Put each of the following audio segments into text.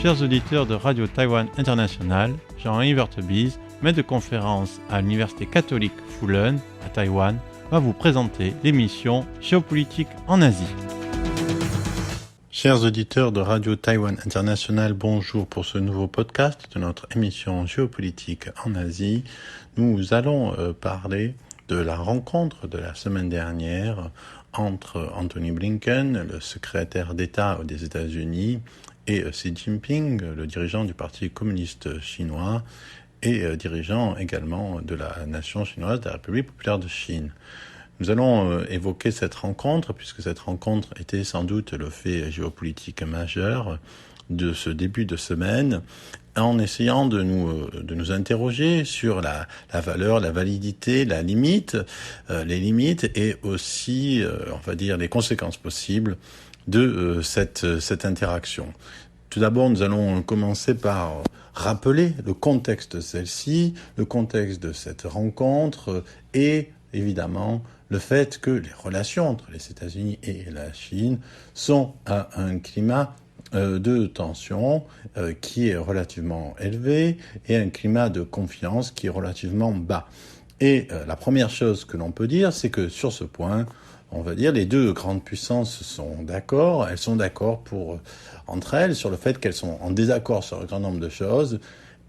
Chers auditeurs de Radio Taïwan International, Jean-Yves Vertebise, maître de conférence à l'Université catholique Fulun à Taïwan, va vous présenter l'émission Géopolitique en Asie. Chers auditeurs de Radio Taïwan International, bonjour pour ce nouveau podcast de notre émission Géopolitique en Asie. Nous allons parler de la rencontre de la semaine dernière entre Anthony Blinken, le secrétaire d'État des États-Unis, et Xi Jinping, le dirigeant du Parti communiste chinois et dirigeant également de la nation chinoise, de la République populaire de Chine. Nous allons évoquer cette rencontre, puisque cette rencontre était sans doute le fait géopolitique majeur de ce début de semaine, en essayant de nous interroger sur la valeur, la validité, la limite, les limites et aussi, on va dire, les conséquences possibles de cette interaction. Tout d'abord, nous allons commencer par rappeler le contexte de celle-ci, le contexte de cette rencontre et évidemment le fait que les relations entre les États-Unis et la Chine sont à un climat de tension qui est relativement élevé et un climat de confiance qui est relativement bas. Et la première chose que l'on peut dire, c'est que sur ce point, on va dire, les deux grandes puissances sont d'accord. Elles sont d'accord entre elles sur le fait qu'elles sont en désaccord sur un grand nombre de choses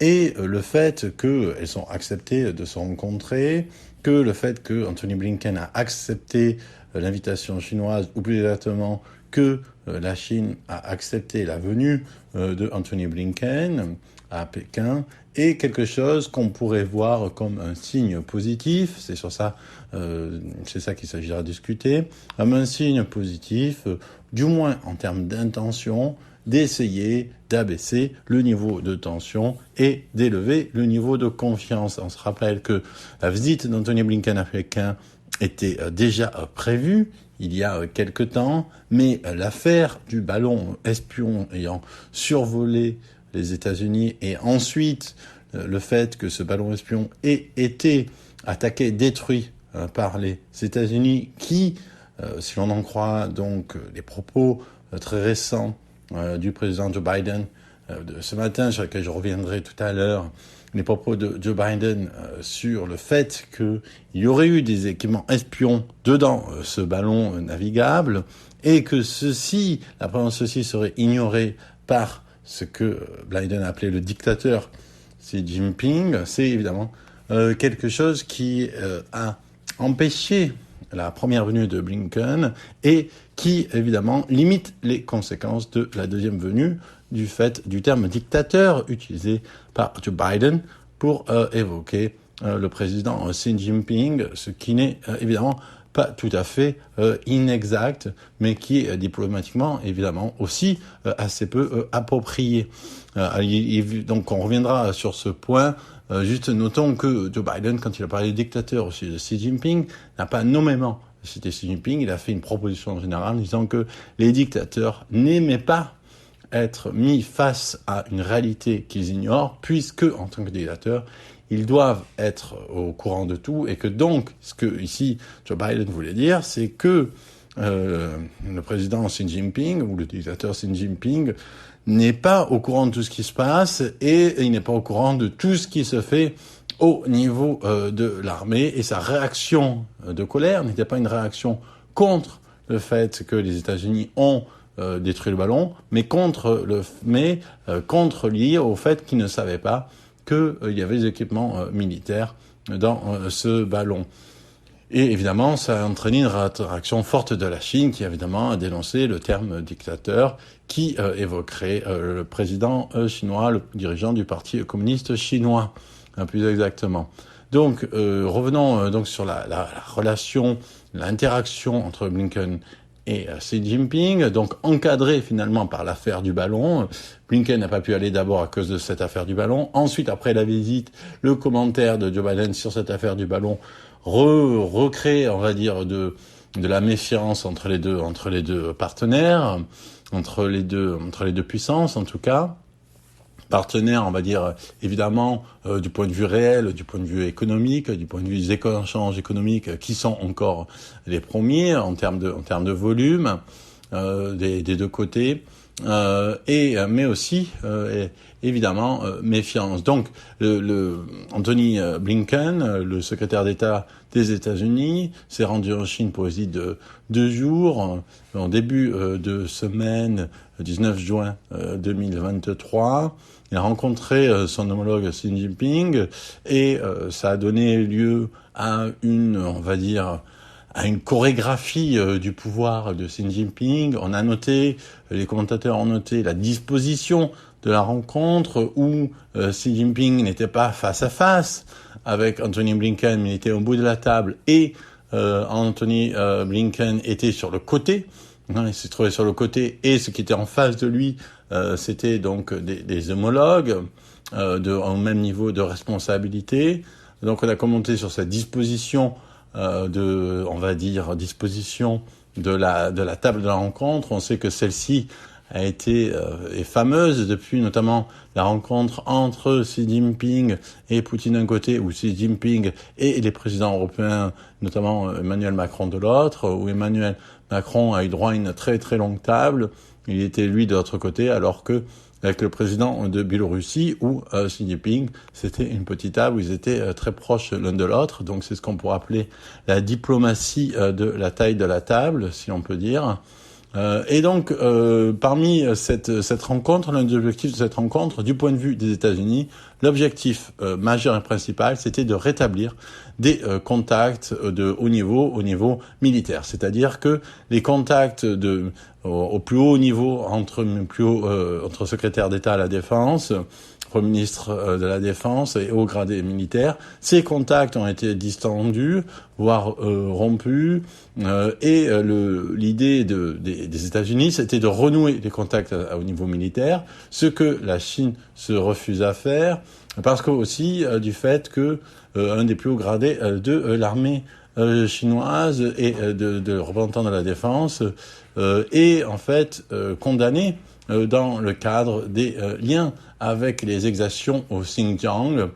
et le fait qu'elles sont acceptées de se rencontrer, que le fait que Anthony Blinken a accepté l'invitation chinoise, ou plus exactement que la Chine a accepté la venue de Anthony Blinken à Pékin, est quelque chose qu'on pourrait voir comme un signe positif. C'est ça qu'il s'agira de discuter, comme un signe positif, du moins en termes d'intention, d'essayer d'abaisser le niveau de tension et d'élever le niveau de confiance. On se rappelle que la visite d'Anthony Blinken à Pékin était déjà prévue il y a quelque temps, mais l'affaire du ballon espion ayant survolé les États-Unis et ensuite le fait que ce ballon espion ait été attaqué, détruit par les États-Unis qui, si l'on en croit donc les propos très récents du président Joe Biden de ce matin, sur lequel je reviendrai tout à l'heure, les propos de Joe Biden sur le fait qu'il y aurait eu des équipements espions dedans ce ballon navigable et que la présence de ceci serait ignorée par ce que Biden appelait le dictateur Xi Jinping, c'est évidemment quelque chose qui a empêché la première venue de Blinken et qui, évidemment, limite les conséquences de la deuxième venue du fait du terme dictateur utilisé par Joe Biden pour évoquer le président Xi Jinping, ce qui n'est évidemment pas tout à fait inexact, mais qui est diplomatiquement, évidemment, aussi assez peu approprié. Donc on reviendra sur ce point. Juste notons que Joe Biden, quand il a parlé de dictateur aussi de Xi Jinping, n'a pas nommément cité Xi Jinping. Il a fait une proposition générale disant que les dictateurs n'aimaient pas être mis face à une réalité qu'ils ignorent, puisque, en tant que dictateurs, ils doivent être au courant de tout, et que donc, ce que ici Joe Biden voulait dire, c'est que le président Xi Jinping, ou le dictateur Xi Jinping, n'est pas au courant de tout ce qui se passe, et il n'est pas au courant de tout ce qui se fait au niveau de l'armée, et sa réaction de colère n'était pas une réaction contre le fait que les États-Unis ont détruit le ballon, mais contre lié au fait qu'il ne savait pas qu'il y avait des équipements militaires dans ce ballon. Et évidemment, ça a entraîné une réaction forte de la Chine qui, évidemment, a dénoncé le terme dictateur qui évoquerait le président chinois, le dirigeant du Parti communiste chinois, plus exactement. Donc, revenons donc sur la relation, l'interaction entre Blinken et Xi Jinping, donc encadré finalement par l'affaire du ballon. Blinken n'a pas pu aller d'abord à cause de cette affaire du ballon. Ensuite, après la visite, le commentaire de Joe Biden sur cette affaire du ballon recrée, on va dire, de la méfiance entre les deux partenaires, entre les deux puissances en tout cas. Partenaires, on va dire, évidemment, du point de vue réel, du point de vue économique, du point de vue des échanges économiques, qui sont encore les premiers en termes de volume des deux côtés. mais aussi évidemment méfiance. Donc Anthony Blinken, le secrétaire d'État des États-Unis, s'est rendu en Chine pour une visite de 2 jours en début de semaine, 19 juin 2023. Il a rencontré son homologue Xi Jinping et ça a donné lieu à on va dire, à une chorégraphie du pouvoir de Xi Jinping. Les commentateurs ont noté la disposition de la rencontre où Xi Jinping n'était pas face à face avec Anthony Blinken, mais il était au bout de la table et Anthony Blinken était sur le côté. Il s'est trouvé sur le côté et ce qui était en face de lui, c'était donc des homologues au même niveau de responsabilité. Donc on a commenté sur cette disposition disposition de la table de la rencontre. On sait que celle-ci est fameuse depuis notamment la rencontre entre Xi Jinping et Poutine d'un côté, ou Xi Jinping et les présidents européens, notamment Emmanuel Macron de l'autre, où Emmanuel Macron a eu droit à une très très longue table. Il était lui de l'autre côté, alors que avec le président de Biélorussie ou Xi Jinping, c'était une petite table où ils étaient très proches l'un de l'autre. Donc c'est ce qu'on pourrait appeler la diplomatie de la taille de la table, si l'on peut dire. Et donc, parmi cette rencontre, l'un des objectifs de cette rencontre, du point de vue des États-Unis, l'objectif majeur et principal, c'était de rétablir des contacts de haut niveau militaire. C'est-à-dire que les contacts au plus haut niveau entre secrétaires d'État à la Défense, Premier ministre de la Défense et haut gradé militaire, ces contacts ont été distendus, voire rompus, et l'idée des États-Unis, c'était de renouer les contacts au niveau militaire, ce que la Chine se refuse à faire, parce que aussi du fait que un des plus hauts gradés de l'armée chinoise et de représentants de la défense est en fait condamné dans le cadre des liens avec les exactions au Xinjiang,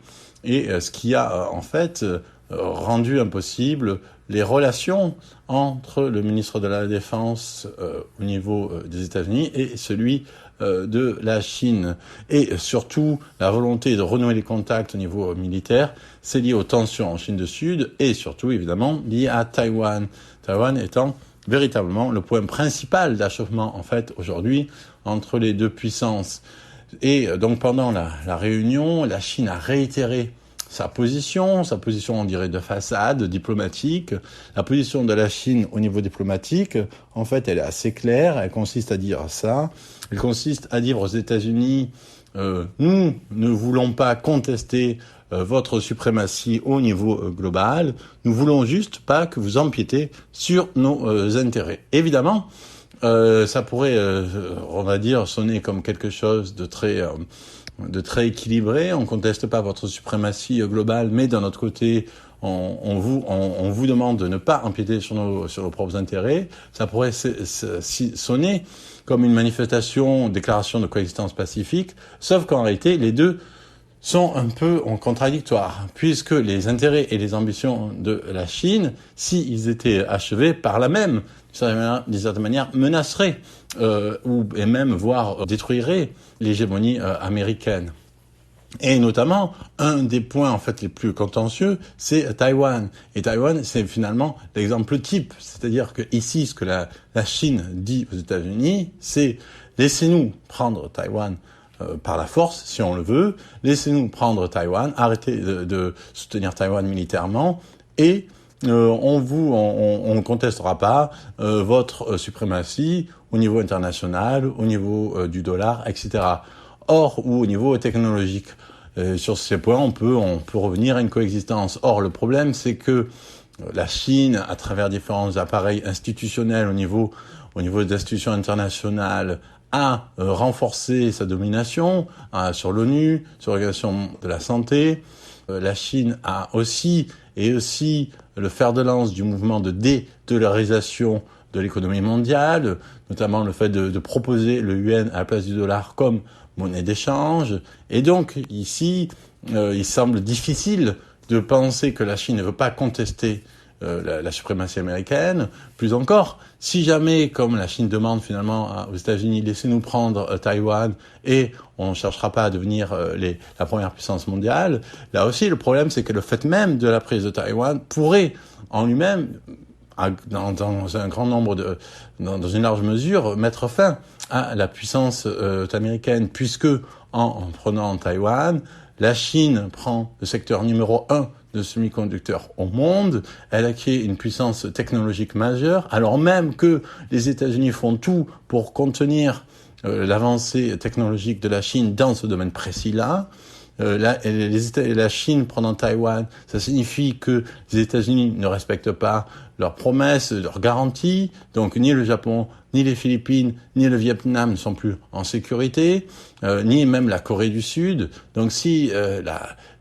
et ce qui a en fait rendu impossible les relations entre le ministre de la Défense au niveau des États-Unis et celui de la Chine. Et surtout, la volonté de renouer les contacts au niveau militaire, c'est lié aux tensions en Chine du Sud et surtout, évidemment, lié à Taïwan. Taïwan étant véritablement le point principal d'achoppement, en fait, aujourd'hui, entre les deux puissances. Et donc, pendant la réunion, la Chine a réitéré sa position, on dirait de façade diplomatique. La position de la Chine au niveau diplomatique, en fait, elle est assez claire. Elle consiste à dire ça. Elle consiste à dire aux États-Unis, nous ne voulons pas contester votre suprématie au niveau global. Nous voulons juste pas que vous empiétez sur nos intérêts. Évidemment, ça pourrait, on va dire, sonner comme quelque chose de très équilibré. On conteste pas votre suprématie globale, mais d'un autre côté, on vous demande de ne pas empiéter sur nos propres intérêts. Ça pourrait sonner comme une manifestation, déclaration de coexistence pacifique, sauf qu'en réalité, les deux sont un peu contradictoires, puisque les intérêts et les ambitions de la Chine, s'ils étaient achevés par la même, d'une certaine manière, menaceraient, et même, voire détruiraient l'hégémonie américaine. Et notamment, un des points en fait les plus contentieux, c'est Taïwan. Et Taïwan, c'est finalement l'exemple type. C'est-à-dire que ici, ce que la Chine dit aux États-Unis, c'est laissez-nous prendre Taïwan par la force, si on le veut, laissez-nous prendre Taïwan, arrêtez de soutenir Taïwan militairement, et on ne contestera pas votre suprématie au niveau international, au niveau du dollar, etc. Or, ou au niveau technologique. Sur ces points, on peut revenir à une coexistence. Or, le problème, c'est que la Chine, à travers différents appareils institutionnels au niveau des institutions internationales, a renforcé sa domination sur l'ONU, sur l'Organisation de la Santé. La Chine a aussi le fer de lance du mouvement de dédollarisation de l'économie mondiale, notamment le fait de proposer le yuan à la place du dollar comme monnaie d'échange. Et donc, ici, il semble difficile de penser que la Chine ne veut pas contester la suprématie américaine. Plus encore, si jamais, comme la Chine demande finalement aux États-Unis, laissez-nous prendre Taïwan et on ne cherchera pas à devenir la première puissance mondiale, là aussi le problème c'est que le fait même de la prise de Taïwan pourrait en lui-même, dans un grand nombre dans une large mesure, mettre fin à la puissance américaine, puisque en prenant Taïwan, la Chine prend le secteur numéro 1 de semi-conducteurs au monde, elle acquiert une puissance technologique majeure, alors même que les États-Unis font tout pour contenir l'avancée technologique de la Chine dans ce domaine précis-là. La Chine prenant Taïwan, ça signifie que les États-Unis ne respectent pas leurs promesses, leurs garanties. Donc ni le Japon, ni les Philippines, ni le Vietnam ne sont plus en sécurité, ni même la Corée du Sud. Donc si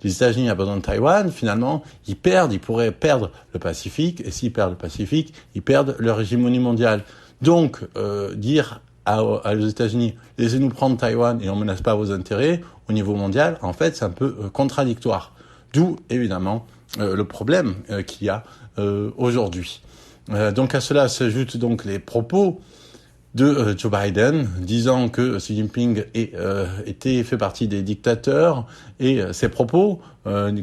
les États-Unis abandonnent Taïwan, finalement, ils pourraient perdre le Pacifique. Et s'ils perdent le Pacifique, ils perdent leur hégémonie mondiale. Donc dire aux États-Unis, laissez-nous prendre Taïwan et on ne menace pas vos intérêts au niveau mondial, en fait, c'est un peu contradictoire. D'où, évidemment, le problème qu'il y a aujourd'hui. Donc à cela s'ajoutent donc les propos de Joe Biden, disant que Xi Jinping fait partie des dictateurs, et ces propos,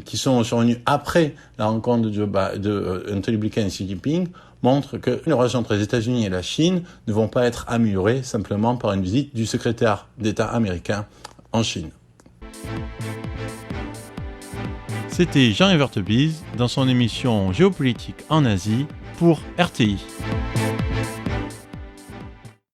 qui sont survenus après la rencontre de Anthony Blinken et Xi Jinping, montrent que les relations entre les États-Unis et la Chine ne vont pas être améliorées simplement par une visite du secrétaire d'État américain en Chine. C'était Jean-Yves Heurtebise dans son émission Géopolitique en Asie pour RTI.